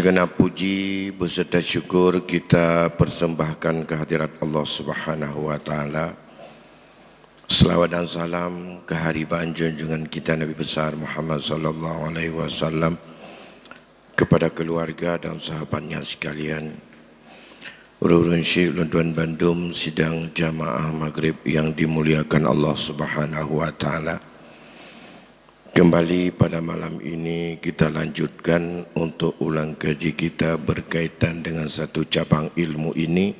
Segenap puji beserta syukur kita persembahkan kehadirat Allah Subhanahu wa taala. Selawat dan salam keharibaan junjungan kita Nabi besar Muhammad sallallahu alaihi wasallam kepada keluarga dan sahabatnya sekalian. Urun Syekh Lunduan Bandung sidang jamaah maghrib yang dimuliakan Allah Subhanahu wa taala. Kembali pada malam ini kita lanjutkan untuk ulang kaji kita berkaitan dengan satu cabang ilmu ini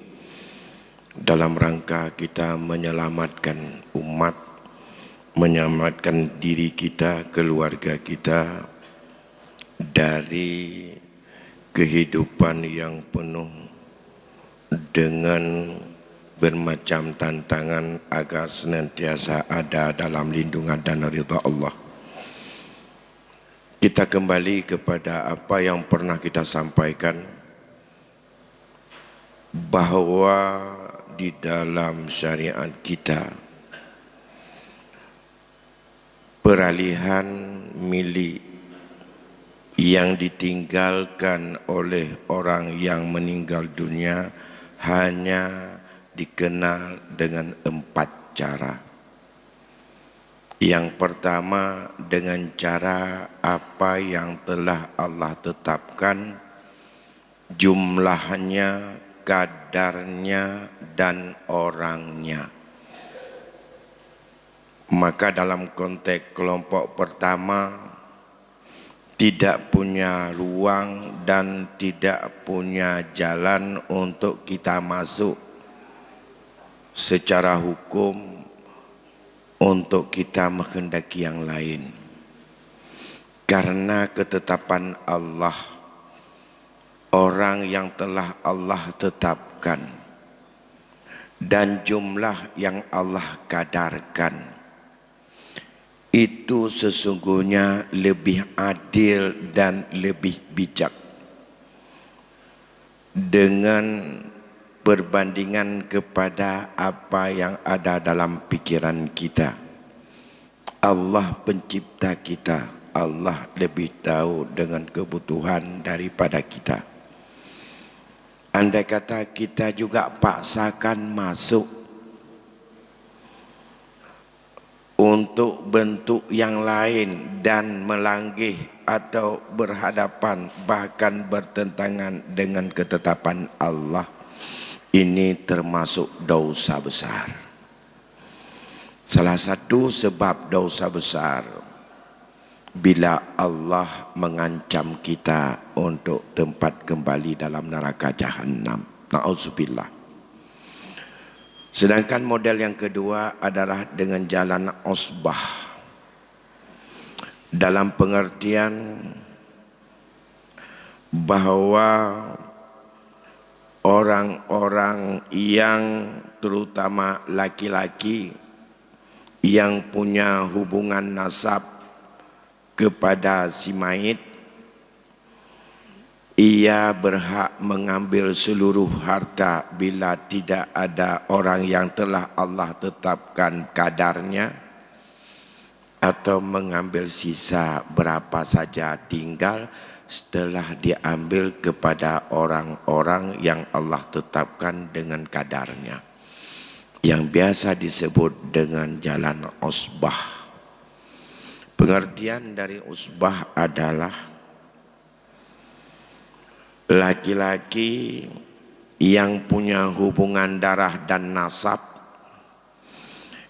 dalam rangka kita menyelamatkan umat, menyelamatkan diri kita, keluarga kita dari kehidupan yang penuh dengan bermacam tantangan agar senantiasa ada dalam lindungan dan ridha Allah. Kita kembali kepada apa yang pernah kita sampaikan, bahwa di dalam syariat kita peralihan milik yang ditinggalkan oleh orang yang meninggal dunia hanya dikenal dengan 4 cara. Yang pertama dengan cara apa yang telah Allah tetapkan, jumlahnya, kadarnya, dan orangnya. Maka dalam konteks kelompok pertama tidak punya ruang dan tidak punya jalan untuk kita masuk secara hukum untuk kita menghendaki yang lain, karena ketetapan Allah, orang yang telah Allah tetapkan dan jumlah yang Allah kadarkan itu sesungguhnya lebih adil dan lebih bijak dengan perbandingan kepada apa yang ada dalam pikiran kita. Allah pencipta kita, Allah lebih tahu dengan kebutuhan daripada kita. Andai kata kita juga paksakan masuk untuk bentuk yang lain dan melanggih atau berhadapan bahkan bertentangan dengan ketetapan Allah, ini termasuk dosa besar. Salah satu sebab dosa besar bila Allah mengancam kita untuk tempat kembali dalam neraka jahanam. Na'udzubillah. Sedangkan model yang kedua adalah dengan jalan usbah, dalam pengertian bahwa orang-orang yang terutama laki-laki yang punya hubungan nasab kepada si mayit, ia berhak mengambil seluruh harta bila tidak ada orang yang telah Allah tetapkan kadarnya, atau mengambil sisa berapa saja tinggal setelah diambil kepada orang-orang yang Allah tetapkan dengan kadarnya, yang biasa disebut dengan jalan usbah. Pengertian dari usbah adalah laki-laki yang punya hubungan darah dan nasab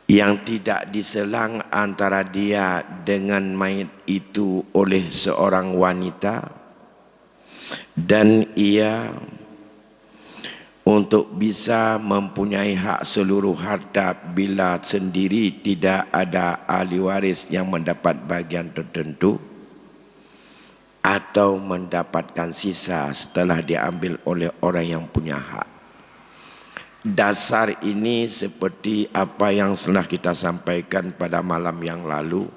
yang tidak diselang antara dia dengan mayit itu oleh seorang wanita, dan ia untuk bisa mempunyai hak seluruh harta bila sendiri tidak ada ahli waris yang mendapat bagian tertentu atau mendapatkan sisa setelah diambil oleh orang yang punya hak. Dasar ini seperti apa yang telah kita sampaikan pada malam yang lalu,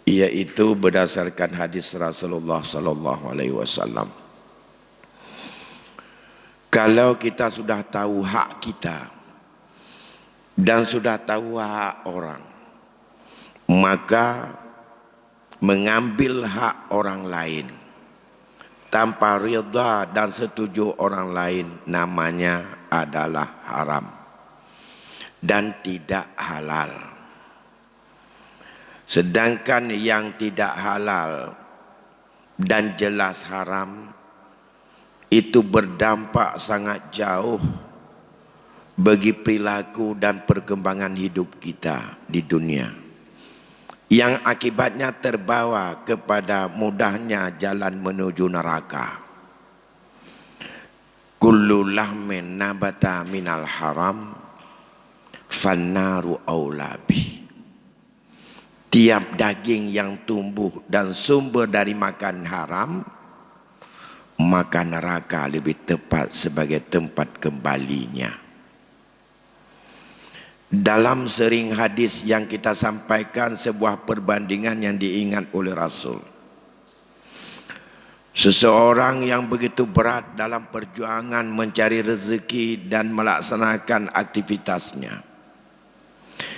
yaitu berdasarkan hadis Rasulullah sallallahu alaihi wasallam. Kalau kita sudah tahu hak kita dan sudah tahu hak orang, maka mengambil hak orang lain tanpa ridha dan setuju orang lain namanya adalah haram dan tidak halal. Sedangkan yang tidak halal dan jelas haram itu berdampak sangat jauh bagi perilaku dan perkembangan hidup kita di dunia, yang akibatnya terbawa kepada mudahnya jalan menuju neraka. Kullu lahmin nabata minal haram fannaru aula bih. Tiap daging yang tumbuh dan sumber dari makan haram, maka neraka lebih tepat sebagai tempat kembalinya. Dalam sering hadis yang kita sampaikan sebuah perbandingan yang diingat oleh Rasul. Seseorang yang begitu berat dalam perjuangan mencari rezeki dan melaksanakan aktivitasnya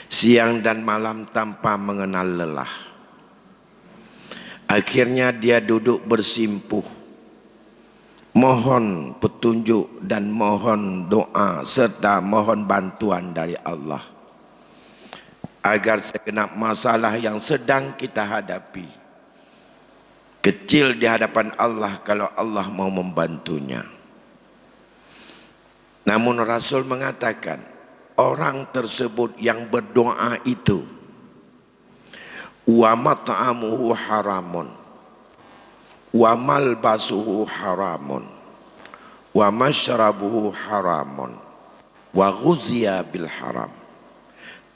siang dan malam tanpa mengenal lelah. Akhirnya dia duduk bersimpuh, mohon petunjuk dan mohon doa serta mohon bantuan dari Allah agar segenap masalah yang sedang kita hadapi kecil di hadapan Allah kalau Allah mau membantunya. Namun Rasul mengatakan orang tersebut yang berdoa itu wa mat'amuhu haramun wa malbasuhu haramun wa masyrabuhu haramun wa ghuziya bil haram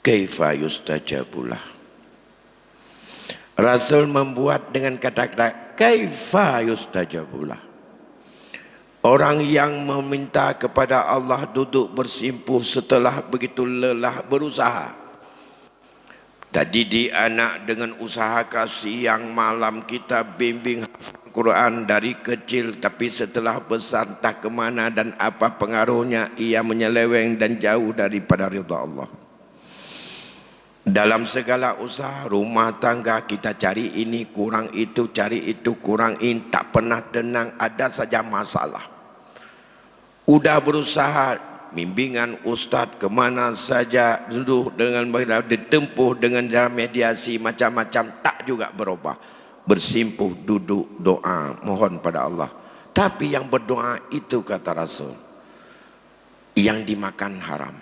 kaifa yustajabulah. Rasul membuat dengan kata-kata kaifa yustajabulah. Orang yang meminta kepada Allah duduk bersimpuh setelah begitu lelah berusaha. Tadi di anak dengan usaha kasih yang malam kita bimbing hafal Quran dari kecil, tapi setelah besar entah kemana dan apa pengaruhnya ia menyeleweng dan jauh daripada ridha Allah. Dalam segala usaha rumah tangga kita cari ini kurang itu, cari itu kurang ini, tak pernah tenang, ada saja masalah. Udah berusaha bimbingan ustaz kemana saja, duduk dengan ditempuh dengan jalan mediasi macam-macam, tak juga berubah. Bersimpuh, duduk, doa, mohon pada Allah. Tapi yang berdoa itu kata Rasul, yang dimakan haram.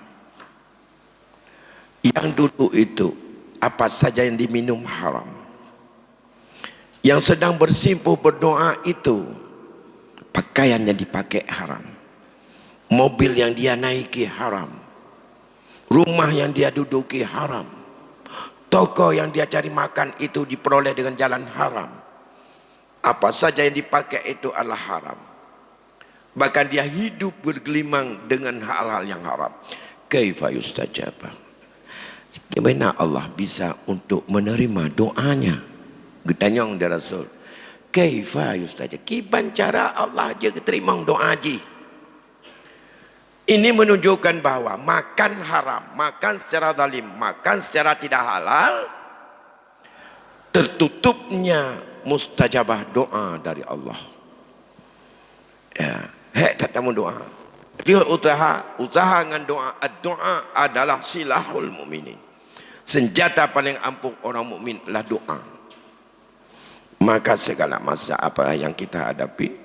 Yang duduk itu apa saja yang diminum haram. Yang sedang bersimpuh berdoa itu pakaian yang dipakai haram. Mobil yang dia naiki haram. Rumah yang dia duduki haram. Toko yang dia cari makan itu diperoleh dengan jalan haram. Apa saja yang dipakai itu adalah haram. Bahkan dia hidup bergelimang dengan hal-hal yang haram. Kaifa yustajabah. Bagaimana Allah bisa untuk menerima doanya? Getanyong dia Rasul. Kaifa yustajabah. Kiban cara Allah je terima doa ji. Ini menunjukkan bahwa makan haram, makan secara zalim, makan secara tidak halal, tertutupnya mustajabah doa dari Allah. Ya, tak tamu doa. Dia usaha dengan doa. Doa adalah silahul mukminin. Senjata paling ampuh orang mukmin adalah doa. Maka segala masalah apa yang kita hadapi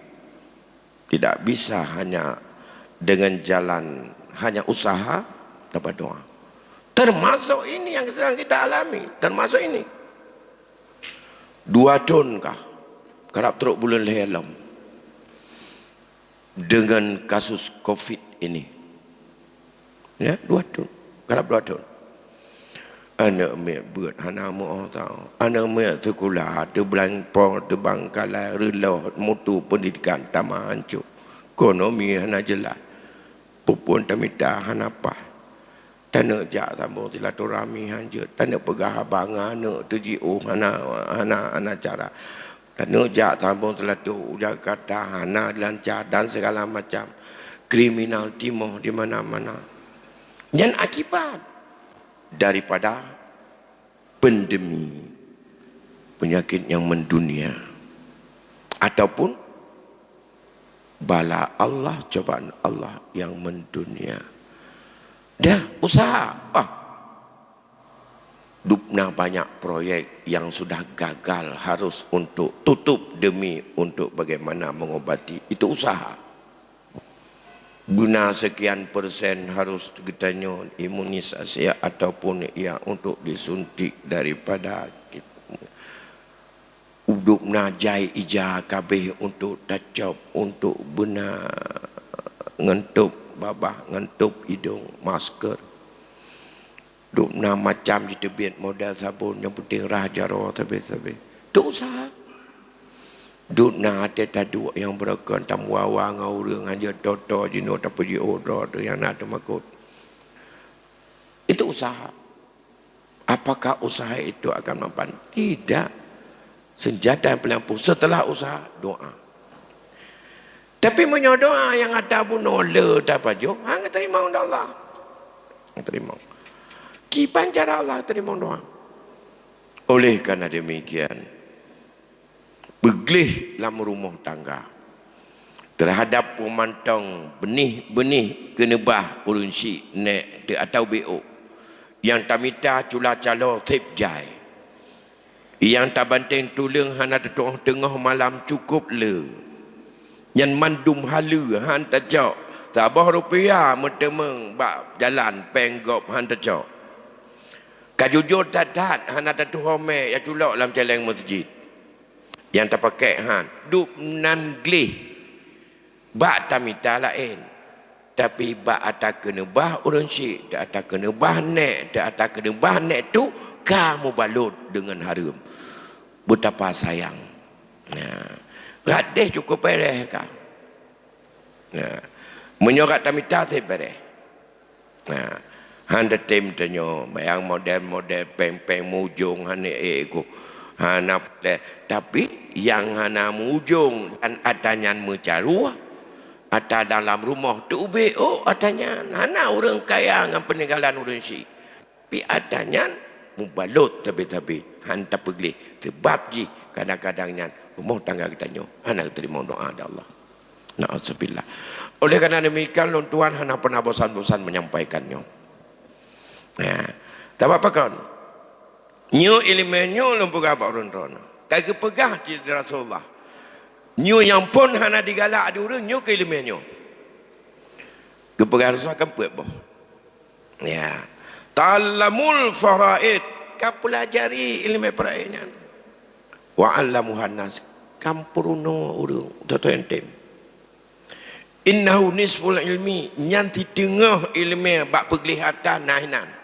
tidak bisa hanya dengan jalan hanya usaha dapat doa. Termasuk ini yang sedang kita alami, termasuk ini. 2 tahun kah kerap teruk bulan lehelam dengan kasus COVID ini. Ya, 2 tahun, kerap 2 tahun. Anak mek buat hana mau tahu. Anak mek sekolah tu belangpong tu bangkalai relah mutu pendidikan tamah hancur. Ekonomi hana jelas. Pupun tamita hanapa. Tanah jak sambung silaturahmi hancur. Tanah pegah abangan nak tujiu hana cara. Tanah jak sambung silatur Jakarta hana lancar dan segala macam kriminal timur di mana-mana. Yang akibat daripada pandemi penyakit yang mendunia ataupun bala Allah, cobaan Allah yang mendunia. Dah usaha. Dupna banyak proyek yang sudah gagal harus untuk tutup demi untuk bagaimana mengobati. Itu usaha. Guna sekian persen harus katanya imunisasi ataupun ya untuk disuntik daripada dupna jai ija kabeh untuk tacap untuk benar ngentup babah, ngentup hidung, masker. Dupna macam di tebit model sabun yang penting raja roh tapi itu usaha. Dupna ada tadu yang berakon tam wawa ngau reung aja toto jino tapi di odro tu yang nak makut. Itu usaha. Apakah usaha itu akan mempan? Tidak. Senjata yang pelampu setelah usaha doa. Tapi menyodoa yang ada pun nolak tak pajo, hang terima undang Allah. Terima. Kipan cara Allah terima doa. Oleh karena demikian, beglih dalam rumah tangga terhadap pemantang benih-benih kenebah urunsi nek de atau BO yang tamita cula calo tip jai yang tak banteng tulang hana tengah malam cukup le yang mandum halu han tajak tabah rupiah mentemeng bak jalan penggop han tajak kajujur tatat han ada tu home ya culak dalam celeng masjid yang tak pakai han dup nan glih bak tamita lain tapi bak atas kena bah urun syik tak atas kena bah nek tak atas kena bah nek tu kamu balut dengan harum betapa sayang. Nah radeh cukup pereh kau. Nah menyorak tamita te pereh. Nah handa tem tanyo bayang model-model peng-peng mujung hane ego hana tapi yang hana mujung dan adanya mencaruah ada dalam rumah tu BO adanya hana orang kaya dengan peninggalan orang si tapi adanya mubalut tapi hanta pergi sebab ji kadang-kadangnya rumah tangga kita nyo hana terima doa ada Allah. Na'udzubillah. Oleh kerana demikian Tuhan hana pernah bosan-bosan menyampaikannya. Nah, tak apa kan? Nyu ilmenyo lumpur apa orang-orang. Kaki pegah di Rasulullah. Nyu yang pun hana digalak ada orang nyu ke ilmenyo. Kepegah Rasulullah kan buat boh. Ya. Ta'allamul faraid. Kau pelajari ilmu peraihnya. Wa'allamuhan nas. Kampuruno orang. Toto entem. Innahu nisful ilmi. Nyanti tengah ilmu bak penglihatan nahinan.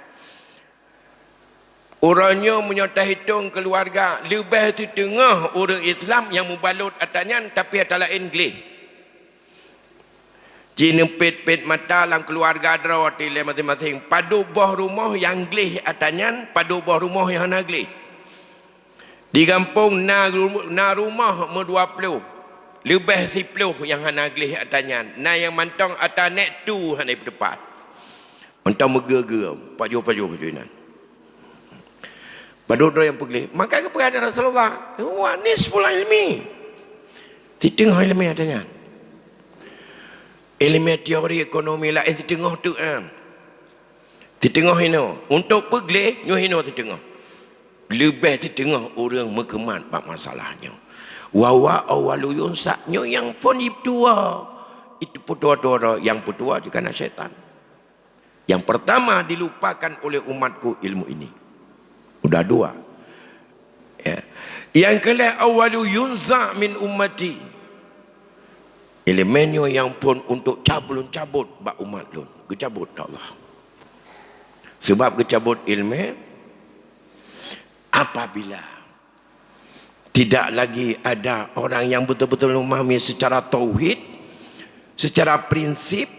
Orangnya menyata hitung keluarga lebih di tengah orang Islam yang membalut atasnya tapi ada lain glih. Jina pet mata dalam keluarga drawati le masing-masing padu boh rumah yang glih atasnya padu boh rumah yang hana glih. Di kampung na rumah me 20 lebih 10 yang hana glih atasnya. Na yang mantong atas nek tu hana berdepan. Mantong megege paju ini. Badut yang pergi. Maka kepada Rasulullah. Wah nisful ilmi. Di tengah ilmi adanya. Ilmi teori ekonomi lah. Di tengah tu kan. Di tengah ini. Untuk pergi. Nyu ini di tengah. Lebih di tengah orang mengemat bab masalahnya. Wawa awalu yunsak. Nyu yang pun tua. Itu putua-tua. Yang putua juga kena syaitan. Yang pertama dilupakan oleh umatku ilmu ini. Sudah 2. Ya. Yang kedua awalu yunza min ummati. Elemennya yang pun untuk cabut bak umat lun. Kecabut Allah. Sebab kecabut ilmu apabila tidak lagi ada orang yang betul-betul memahami secara tauhid, secara prinsip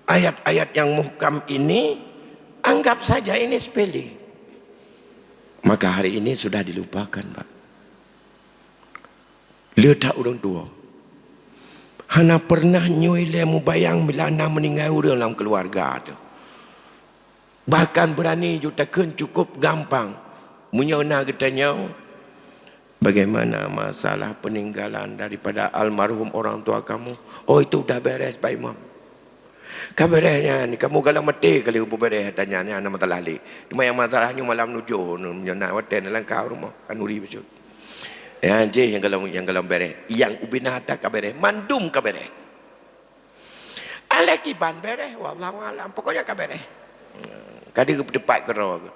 ayat-ayat yang muhkam ini, anggap saja ini sepele. Maka hari ini sudah dilupakan, Pak. Letak orang tua. Hana pernah nyuile mubayang milana meninggal orang dalam keluarga tu. Bahkan berani juta cukup gampang. Munyona katanya Bagaimana masalah peninggalan daripada almarhum orang tua kamu? Oh, itu dah beres Pak Imam. Kan beresnya ni, kamu kalau mati kali upu beres tanya ni ana masalah li. Cuma yang masalahnya malam nuju nak waten dalam kau rumah kanuri besut. Ya je yang kalau beres, yang ubina ada ka beres, mandum ka beres. Alaki ban beres, wallahu alam pokoknya ka beres. Kadi ke depan ke rawa.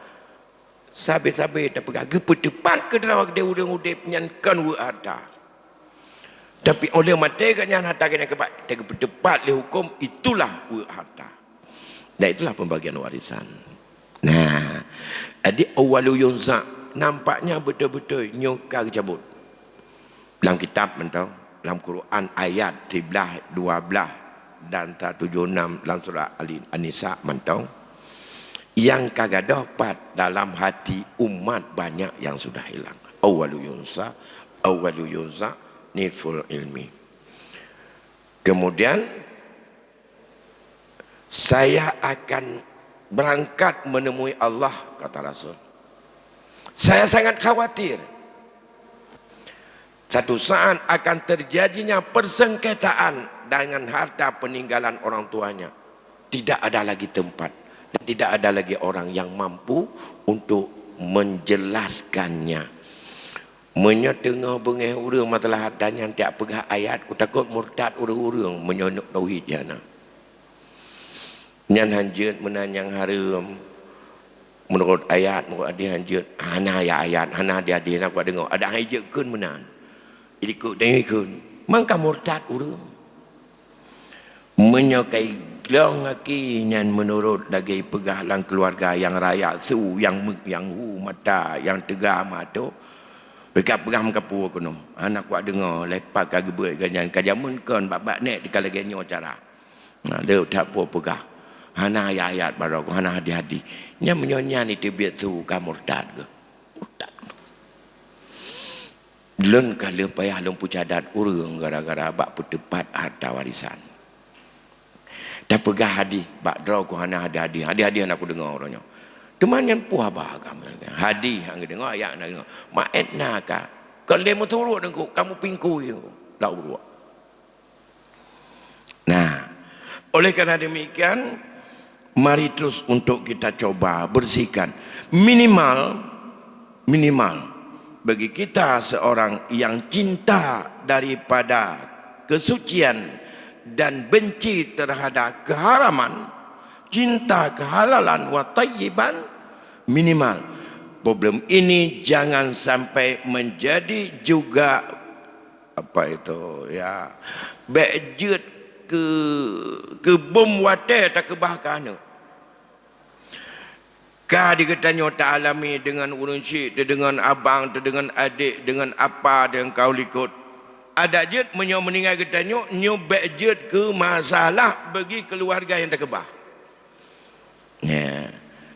Sabe-sabe dah pegang ke depan ke rawa dia udang-udip nyankan ada. Tapi oleh mati kan yang harta kena kebat dia berdebat le hukum, itulah harta. Dan itulah pembagian warisan. Nah, adik awalu yunza nampaknya betul-betul nyokar cabut. Dalam kitab mentau, dalam Quran ayat 11, 12 dan 176 dalam surah An-Nisa mentau, yang kagak dapat dalam hati umat banyak yang sudah hilang. Awalu yunza niful ilmi. Kemudian saya akan berangkat menemui Allah, kata Rasul. Saya sangat khawatir satu saat akan terjadinya persengketaan dengan harta peninggalan orang tuanya. Tidak ada lagi tempat dan tidak ada lagi orang yang mampu untuk menjelaskannya. Menyetengah bengeh urang masalah hadanya tiap pegah ayat, ku takut murtad urang-urang menyonok tauhid jana. Nyan hanjeut menanyang harum menurut ayat menurut adi hanjeut hana ayat hana dia nak ku dengar ada hajekeun menan. Ikut dengekeun mangka murtad urang. Menyokai glong aki nyan menurut dagi pegah lang keluarga yang raya su yang hu mata yang tegah mata. Bekat peram kapu kono. Anak kuat dengar lepak kage beut ganyan kajamun kon bab nek dikala genyo cara. Nah, dia tak apa pegah. Hana ayat barok hana hadi-hadi. Nya menyonya ni tibiat tu ka murtad ke. Murtad. Lun kala payah lumpu cadat urang gara-gara bab petepat harta warisan. Dah pegah hadi bab draw ku hana hadi-hadi. Hadi-hadi anak ku dengar orangnya. Teman yang puah bagam hadi hang dengar ayat nak dengar maet naka kalau dia turut dengan kamu pingku yo lau buat. Nah, oleh kerana demikian mari terus untuk kita coba bersihkan minimal bagi kita seorang yang cinta daripada kesucian dan benci terhadap keharaman, cinta kehalalan wa tayyiban, minimal problem ini jangan sampai menjadi juga apa itu ya bejut ke bom wate tak kebahkan ka dikatanya tak alami dengan urun syik dengan abang dengan adik dengan apa dengan kau likut ada jet meninggal katanya nyo bejut ke masalah bagi keluarga yang tak kebah ya.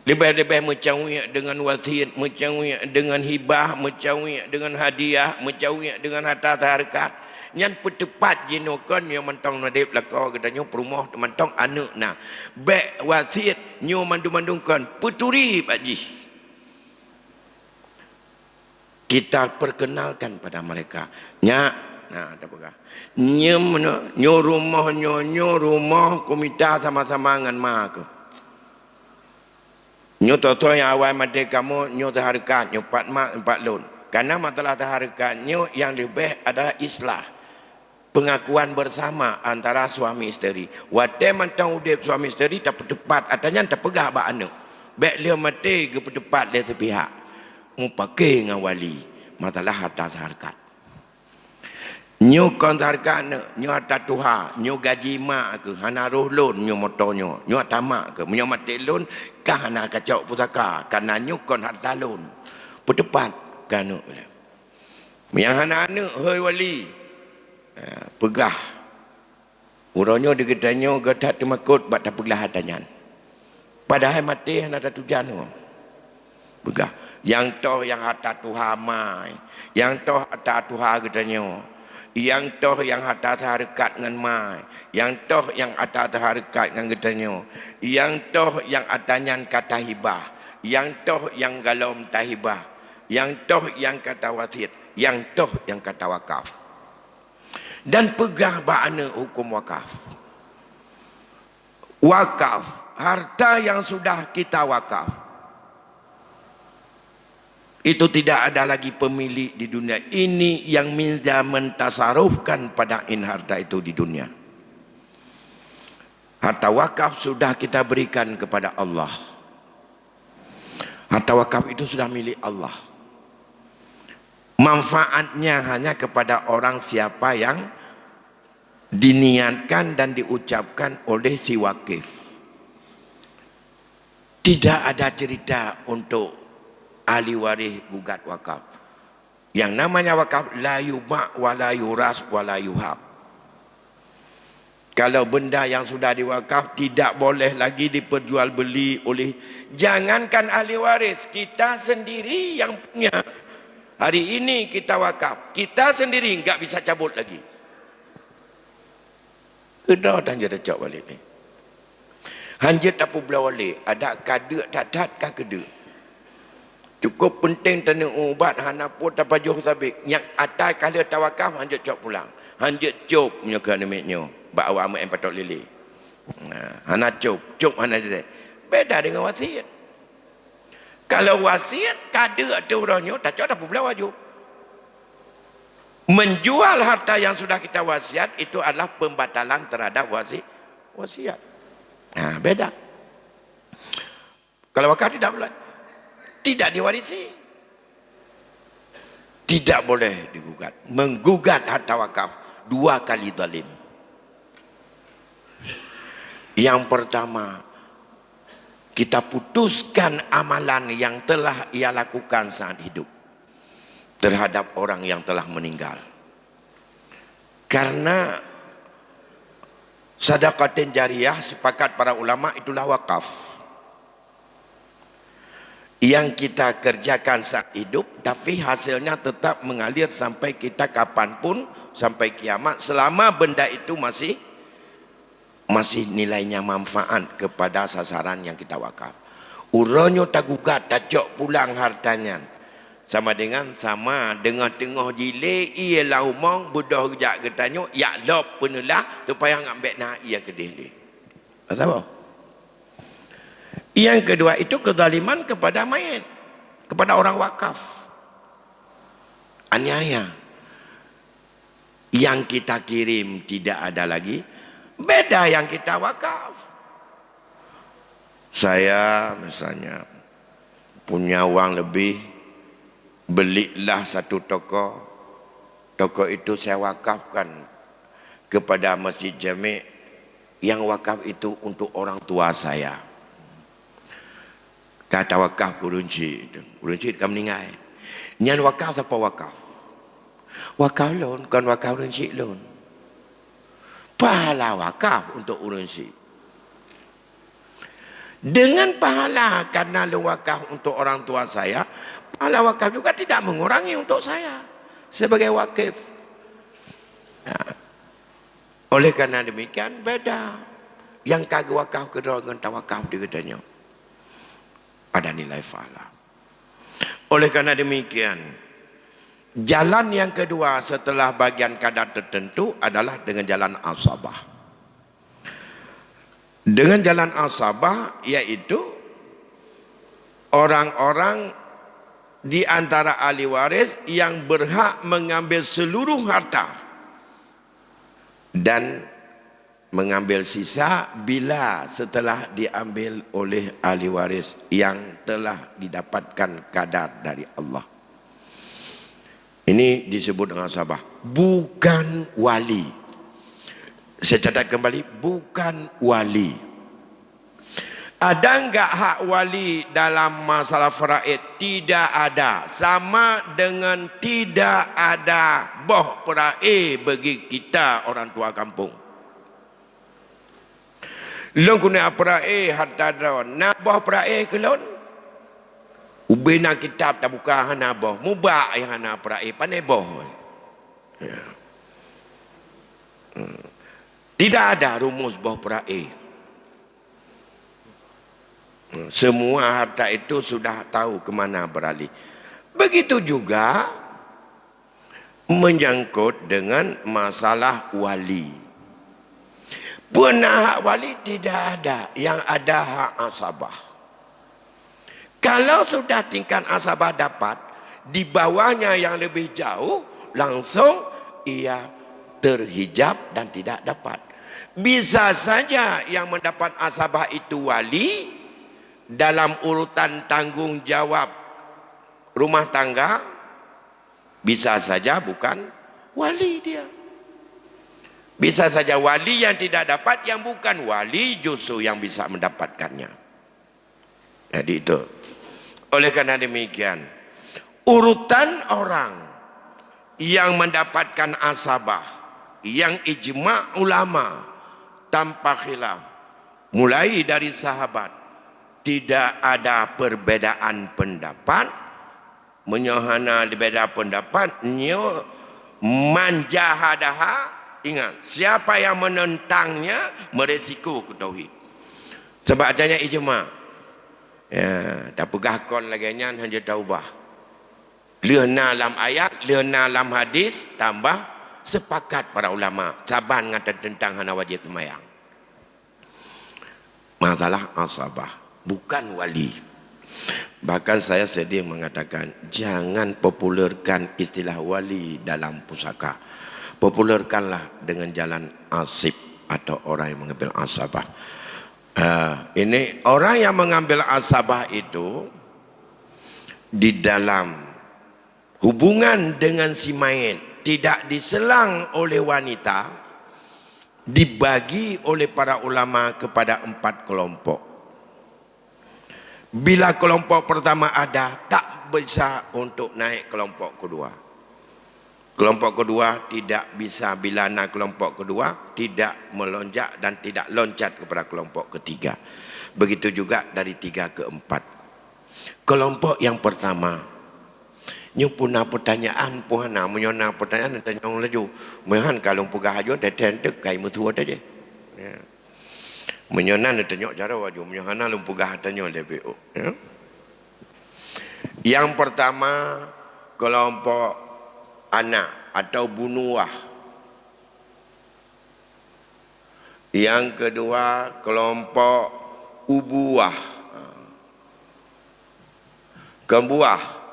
Lebih-lebih mencawiak dengan wasiat, mencawiak dengan hibah, mencawiak dengan hadiah, mencawiak dengan harta harkat. Yang petepat jinokan yang mentang nadib lakau katanya perumah mentang anak nah. Baik wasiat nyo mandung-mandungkan peturi Pak Ji. Kita perkenalkan pada mereka. Nya, nah ada apa? Nyo rumah komita sama-sama dengan mak aku. Nyo toto yang awal mati kamu nyo terharakat nyo 4 mak 4 lun. Karena masalah terharakat nyo yang lebih adalah islah. Pengakuan bersama antara suami isteri. Wate mantang udip suami isteri tak tepat adanya tak pegah ba anak. Baik dia mati ke tepat dia sepihak. Mu pakai dengan wali masalah harta harkat. Nyo kontarkan nyo harta tuha nyo gaji mak ke hana roh lon nyo motonyo nyo tamak ke nyo mati lon kah hana kacau pusaka karena nyo kon harta lon petepat kanu yang hana anak hoi wali pegah uronyo digedanyo gatat temakut bat tak pelah hatanyan padahal mati hana tak tujan pegah yang toh yang harta tuha mai yang toh harta tuha gedanyo yang toh yang atas harkat dengan mai, yang toh yang atas harkat dengan getanyo, yang toh yang atanyan kata hibah, yang toh yang galom tahibah, yang toh yang kata wasit. yang toh yang kata wakaf. Dan pegah makna hukum wakaf. Wakaf, harta yang sudah kita wakaf, itu tidak ada lagi pemilik di dunia ini yang bisa mentasarufkan pada harta itu di dunia. Harta wakaf sudah kita berikan kepada Allah. Harta wakaf itu sudah milik Allah. Manfaatnya hanya kepada orang siapa yang diniatkan dan diucapkan oleh si wakif. Tidak ada cerita untuk ahli waris gugat wakaf. Yang namanya wakaf la yuma' wa la yuras wa la yuhab. Kalau benda yang sudah diwakaf tidak boleh lagi diperjualbeli oleh, jangankan ahli waris, kita sendiri yang punya. Hari ini kita wakaf, kita sendiri enggak bisa cabut lagi. Kedah dan jadi cak balik ni. Hanjit apa belah balik, ada kadek tak tak kah kedek. Cukup penting tanya ubat hana pun tak pajuh sabik. Yang atas kalau tawakaf hanjit cak pulang. Hanjit cop punya kenemiknya. Bak awak amat yang patut lili. Hana cop hana dia. Beda dengan wasiat. Kalau wasiat kadek tu orangnya tak cak apa belah wajib. Menjual harta yang sudah kita wasiat itu adalah pembatalan terhadap wasiat. Nah, beda. Kalau wakaf tidak boleh. Tidak diwarisi. Tidak boleh digugat. Menggugat harta wakaf 2 kali zalim. Yang pertama, kita putuskan amalan yang telah ia lakukan saat hidup terhadap orang yang telah meninggal. Karena sedekah jariyah sepakat para ulama itulah wakaf yang kita kerjakan saat hidup, tapi hasilnya tetap mengalir sampai kita kapanpun, sampai kiamat, selama benda itu masih nilainya manfaat kepada sasaran yang kita wakaf. Uronyo tak gugat, tak cok pulang hartanya. Sama dengan tengah jilid ialah umong budah rejak ketanyo ya lop penulah supaya ngambil nak ia ke dili. Apa? Yang kedua itu kezaliman kepada mayit, kepada orang wakaf. Aniaya. Yang kita kirim tidak ada lagi, beda yang kita wakaf. Saya misalnya punya uang lebih, belilah satu toko itu saya wakafkan kepada Masjid Jami', yang wakaf itu untuk orang tua saya. Kata wakaf kurunci itu kan meninggal. Nyan wakaf apa wakaf? Wakaf lon, kan wakaf kurunci lon. Pahala wakaf untuk urunci. Dengan pahala karena lu wakaf untuk orang tua saya, pahala wakaf juga tidak mengurangi untuk saya sebagai wakif. Nah, oleh karena demikian beda. Yang kagak wakaf kedua dengan tawakaf di kedanya ada nilai pahala. Oleh karena demikian, jalan yang kedua setelah bagian kadar tertentu adalah dengan jalan asabah. Dengan jalan asabah yaitu orang-orang di antara ahli waris yang berhak mengambil seluruh harta dan mengambil sisa bila setelah diambil oleh ahli waris yang telah didapatkan kadar dari Allah. Ini disebut dengan asabah, bukan wali. Saya catat kembali, bukan wali. Ada enggak hak wali dalam masalah faraid? Tidak ada. Sama dengan tidak ada boh peraih bagi kita orang tua kampung. Lon kuna peraih harta daun. Nabah peraih ke lon? Ubina kitab tak buka hana boh. Mubak yang hana peraih. Pandai boh. Ya. Tidak ada rumus boh peraih. Semua harta itu sudah tahu ke mana beralih. Begitu juga menyangkut dengan masalah wali. Punah hak wali tidak ada, yang ada hak asabah. Kalau sudah tingkat asabah dapat, di bawahnya yang lebih jauh, langsung ia terhijab dan tidak dapat. Bisa saja yang mendapat asabah itu wali dalam urutan tanggung jawab rumah tangga, bisa saja bukan wali dia. Bisa saja wali yang tidak dapat, yang bukan wali justru yang bisa mendapatkannya. Jadi itu. Oleh karena demikian, urutan orang yang mendapatkan asabah, yang ijma' ulama tanpa khilaf, mulai dari sahabat, tidak ada perbedaan pendapat, menyohana beda pendapat, nyo manjahadaha. Ingat, siapa yang menentangnya meresiko ke tauhid. Sebab adanya ijma'. Ya, tak pegah kon lagi nyan hanya taubah. Leuna dalam ayat, leuna dalam hadis, tambah sepakat para ulama saban ngata tentang hana wajib semayang. Masalah asabah, bukan wali. Bahkan saya sedih mengatakan jangan populerkan istilah wali dalam pusaka. Populerkanlah dengan jalan asib atau orang yang mengambil asabah. Ini orang yang mengambil asabah itu di dalam hubungan dengan si mayit tidak diselang oleh wanita, dibagi oleh para ulama kepada 4 kelompok. Bila kelompok pertama ada, tak bisa untuk naik kelompok kedua. Kelompok kedua tidak bisa, bila naik kelompok kedua tidak melonjak dan tidak loncat kepada kelompok ketiga. Begitu juga dari 3 ke 4. Kelompok yang pertama, nyu punah pertanyaan puhana menyona pertanyaan tanya orang laju. Mehan kalau pegah ajo tentek kai mutua aja. Ya. Menyona tanya cara waju menyona lu pegah tanya lebih. Ya. Yang pertama kelompok anak atau bunuah. Yang kedua kelompok ubuah, kembuah.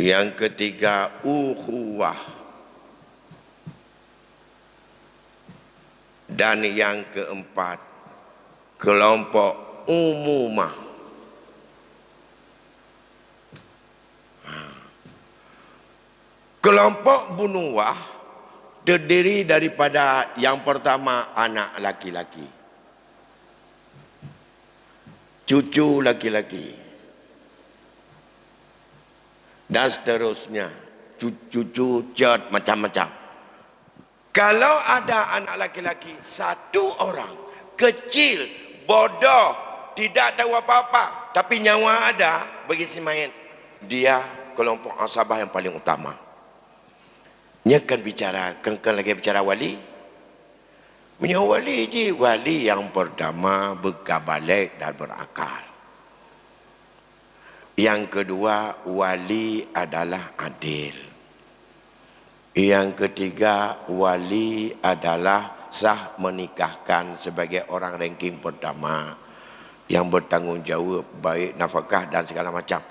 Yang ketiga ukhuwah. Dan yang keempat kelompok umumah. Kelompok bunuah terdiri daripada yang pertama anak laki-laki, cucu laki-laki, dan seterusnya, cucu cat macam-macam. Kalau ada anak laki-laki 1 orang kecil, bodoh, tidak tahu apa-apa, tapi nyawa ada bagi si mayit, dia kelompok asabah yang paling utama. Nya kan bicara, kan lagi bicara wali. Punya wali je, wali yang pertama berkabalik dan berakal. Yang kedua, wali adalah adil. Yang ketiga, wali adalah sah menikahkan sebagai orang ranking pertama yang bertanggung jawab baik nafkah dan segala macam.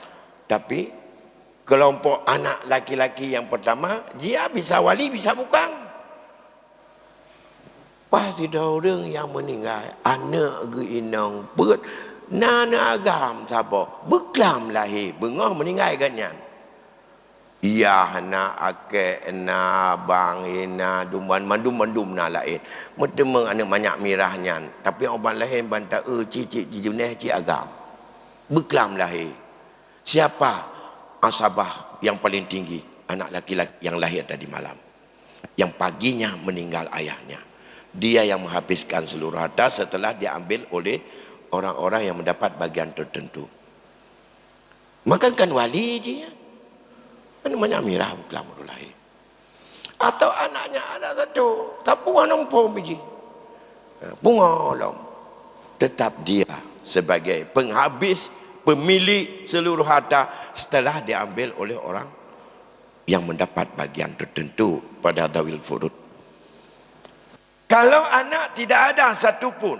Tapi kelompok anak laki-laki yang pertama, dia bisa wali, bisa bukan. Pasti ada orang yang meninggal, anak ke inang, perut, nana agam, siapa? Beklam lahir, bengah meninggal ganyan. Ya, na akek, na abang, na duman, mandum na lahir. Mertemang anak banyak mirahnya. Tapi orang lahir, bantah, cicik, jijuneh, cik agam. Beklam lahir. Siapa? Asabah yang paling tinggi, anak laki-laki yang lahir tadi malam, yang paginya meninggal ayahnya. Dia yang menghabiskan seluruh harta setelah diambil oleh orang-orang yang mendapat bagian tertentu. Makankan wali je ya. Mana banyak mirah bukan lahir. Atau anaknya ada 1, tak bunga nombor biji, bunga lom, tetap dia sebagai penghabis, pemilik seluruh harta setelah diambil oleh orang yang mendapat bagian tertentu pada dawil furud. Kalau anak tidak ada satu pun,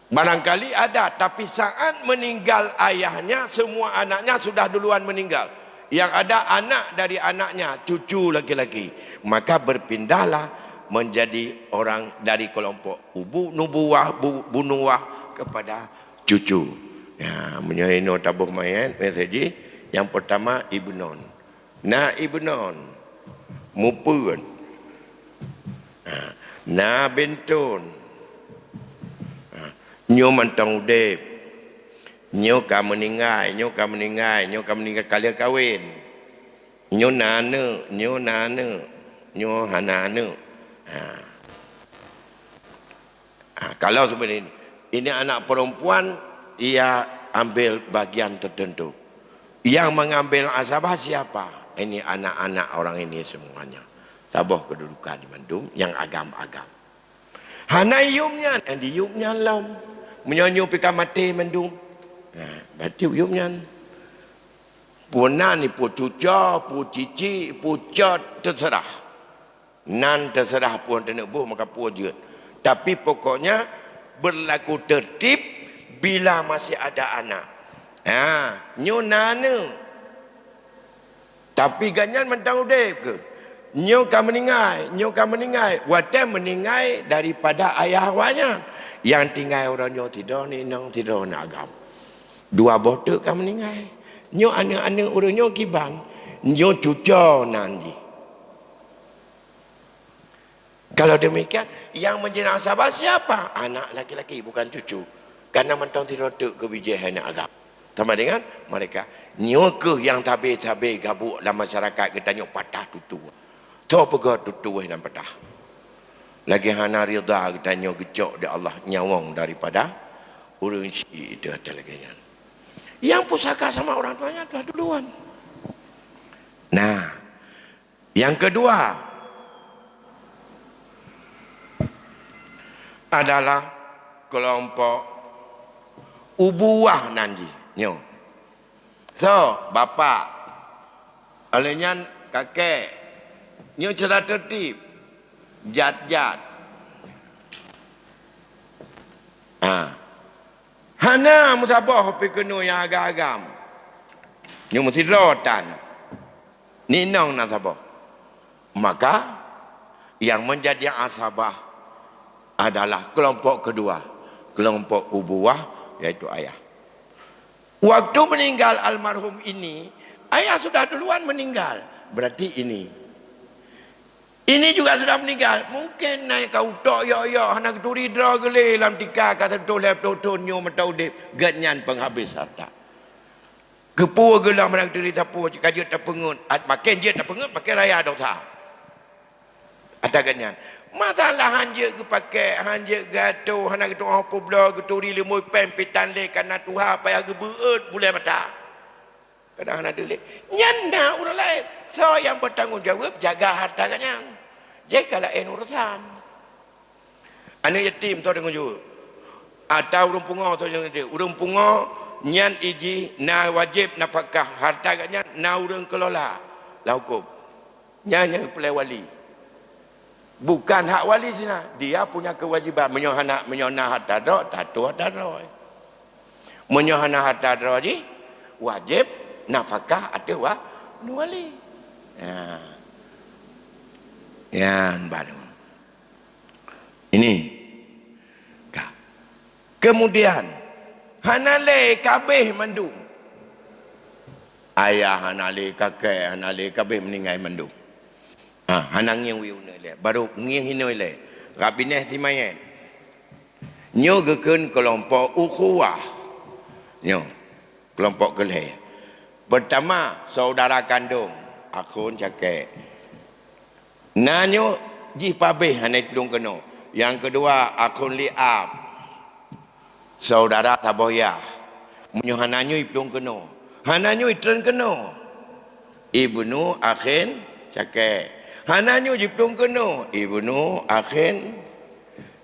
barangkali ada, tapi saat meninggal ayahnya, semua anaknya sudah duluan meninggal. Yang ada anak dari anaknya, cucu laki-laki, maka berpindahlah menjadi orang dari kelompok bunuwah kepada cucu. Ya, menyohino tabuh mayat meseji yang pertama ibnon. Na ibnon mupun. Na bentun. Nyo mantang udep. Nyo ka meninggal kalian kawin. Nyo nane, nyo hanane. Kalau sebenarnya ini anak perempuan, ia ambil bagian tertentu. Yang mengambil asabah siapa? Ini anak-anak orang ini semuanya. Tabah kedudukan di Bandung yang agam-agam. Hana yumnya, di yumnya lam. Menyonyo pika mati Bandung. Berarti yumnya. Puna ni pu cuca, pu cici, pu cat, terserah. Nan terserah pun tenebuh maka pu je. Tapi pokoknya berlaku tertib bila masih ada anak. Nyo nana. Tapi ganyan mentang udep ke? Nyo ka meninggal. Wadah meninggal daripada ayah awaknya. Yang tinggal orang nyo tidur ni nang tidur nak agam. Dua bodoh ka meninggal. Nyo anak-anak orang nyo kibang. Nyo cuca nanti. Kalau demikian, yang menjadi asabah siapa? Anak laki-laki, bukan cucu. Karena mentang tidur ke bijih anak agam. Sama dengan mereka. Nyo ke yang tabir-tabir gabuk dalam masyarakat kita nyo patah tutu. Tahu pegah tutu dan patah. Lagi hana rida kita nyo gecok di Allah nyawang daripada urun si itu ada lagi. Yang pusaka sama orang tuanya telah duluan. Nah, yang kedua adalah kelompok ubuah nanti. Nyo. So, bapa, alenya kakek, nyo cara tertib, jat-jat. Hana musabah hopi kenu yang agam-agam. Nyo mesti rotan. Ninong nasabah. Maka yang menjadi asabah adalah kelompok kedua, kelompok ubuah, yaitu ayah. Waktu meninggal almarhum ini, ayah sudah duluan meninggal. Berarti ini juga sudah meninggal. Mungkin naik kau tok ya anak turi dra gele lam tika kata tolep totonyo matau de ganyan penghabis harta. Kepu gelam anak turi tapu kaje tapengut, makin je tapengut makin raya dosa. Ada ganyan. Masalah hanje ke pakai hanje gato hana gitu apa bla geturi lemoi pen pitan le kana tuha payah gebeut boleh mata. Kadang hana dele. Nyanda urang lain. So yang bertanggungjawab jaga harta kanyang. Jagalah urusan. Anak yatim tu dengan jawab. Atau urang pungo tu dengan dia. Urang pungo nyan iji na wajib napakah harta kanyang na urang kelola. La hukum. Nyanya pelai wali. Bukan hak wali sini. Dia punya kewajiban menyona harta dro, tatu harta dro. Menyona harta dro ji wajib nafkah atau wali. Yan baru. Ini. Kemudian hanale kabeh mandung. Ayah hanale kakek hanale kabeh meninggal mandung. Hanang yang wiu le baru nging hinoi le rabineh simayen nyo geken kelompok ukhuwah nyo kelompok keleh pertama saudara kandung akun cakek nanyo ji pabeh hanai tulung keno yang kedua akun liab saudara taboyah munyo hananyo ipulung keno hananyo itren keno ibnu akhin cakek hananyo jipung keno ibnu akhin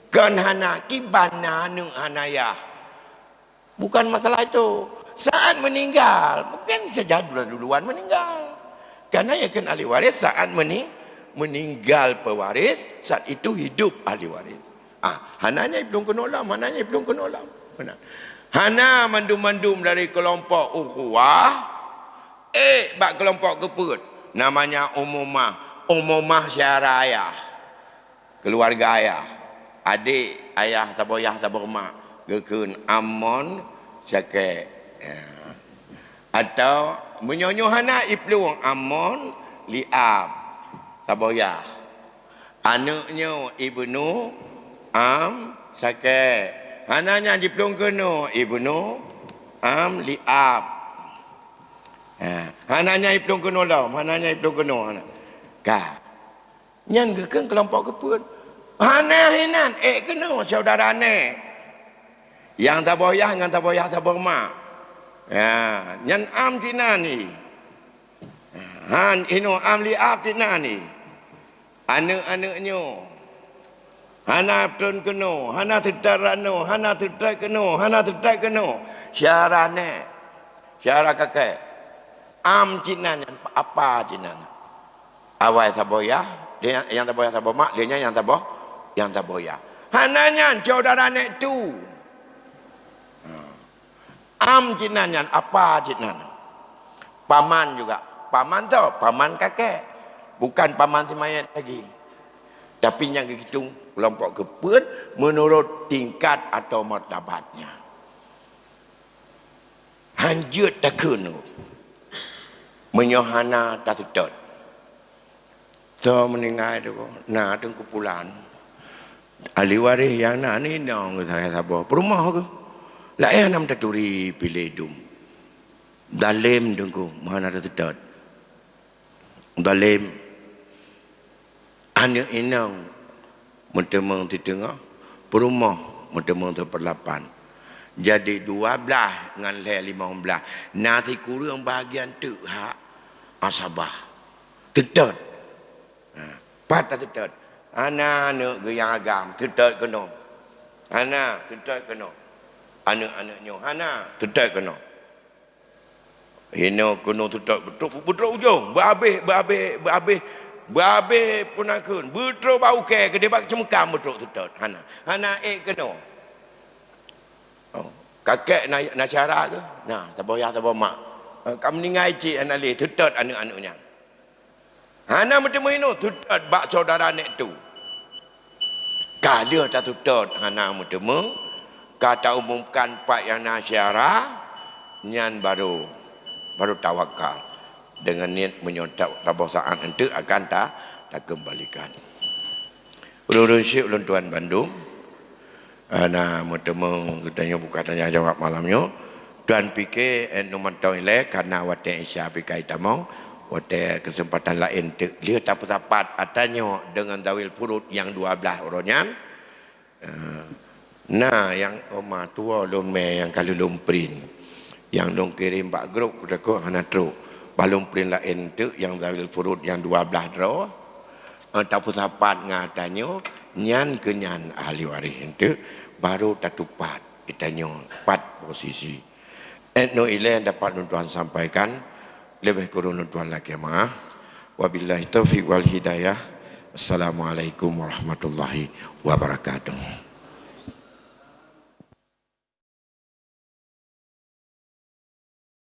kan hana kibana nu hanaya bukan masalah itu saat meninggal mungkin sejak duluan meninggal Karena yang kena ahli waris saat meninggal pewaris, saat itu hidup ahli waris. Hananya belum kena ulam, hananya belum kena ulam. Hana mandum-mandum dari kelompok ukhuwah, bak kelompok keput. Namanya umumah syara ayah. Keluarga ayah. Adik ayah saboyah sabormak. Gekun amon syake. Atau menyonyo hana iplung amon liab saboyah. Anaknya ibnu am syake. Hananya diplung kena ibnu am liab. Hananya iplung kena lam, hananya iplung kena. Ka. Nyan gekeng kelompok kepun. Hana hinan kena saudara ne. Yang taboyah dengan taboyah taborma. Nyan am tinani. Han ino am liab tinani. Anak-anaknya hana pun kena, hana terdarano, hana terdai kena, hana terdai kena. Syarane, syara kakek. Am cinan apa cinan? Awal taboyah, dia yang taboyah tabomak, dia yang taboyah. Hananya saudarane tu. Am cinan apa cinan? Paman juga, paman tu, paman kakek. Bukan paman si mayat lagi. Tapi yang dihitung kelompok kepun menurut tingkat atau martabatnya. Hanjut tak kena. Menyohana tak sedot. So meninggal tu. Nah, tu kumpulan. Ahli waris yang nak ni dong saya sabar. Perumah ke? Lah nam taturi pilih dum. Dalim tunggu mana tak sedot. Dalim anak inang mentemang di tengah perumah mentemang terperlapan jadi 12 dengan 15 nanti kurang bahagian tu hak asabah tetap pat tetap anak-anak yang agam tetap kena anak tetap kena anak-anaknya anak tetap kena ini kena tetap betul ujung Berhabis pun akun. Betul bau ke dia bak cemkam betul tutot. Hana kena. Kakek nak cara ke? Nah, taboyah tabomak. Kamu ningai cik anak le tutot anak-anaknya. Hana macam ini tutot bak saudara nek tu. Kada tak tutot hana macam kata umumkan pak yang nasyara nyan baru tawakal. Dengan niat menyontak tabosaan itu akan tak kembalikan. Ulun Syekh Ulun Tuan Bandung. Nah, bertemu katanya buka tanya jawab malamnya. Tuan fikir nomor tahun ini karena wate Isya pikai tamong wate kesempatan lain dia tak tepat atanya dengan dawil furud yang 12 orangnya. Nah, yang oma tua lon me yang kali lon print. Yang lon kirim pak grup dekat hana truk. Balung print lain tu yang zawil furud yang 12 draw tak pusapat ngatanya nyan kenyan ahli waris itu baru tatupat itanya 4 posisi no ile dapat tuan sampaikan lebih kurang tuan lagi maaf wabillahi taufiq wal hidayah. Assalamualaikum warahmatullahi wabarakatuh.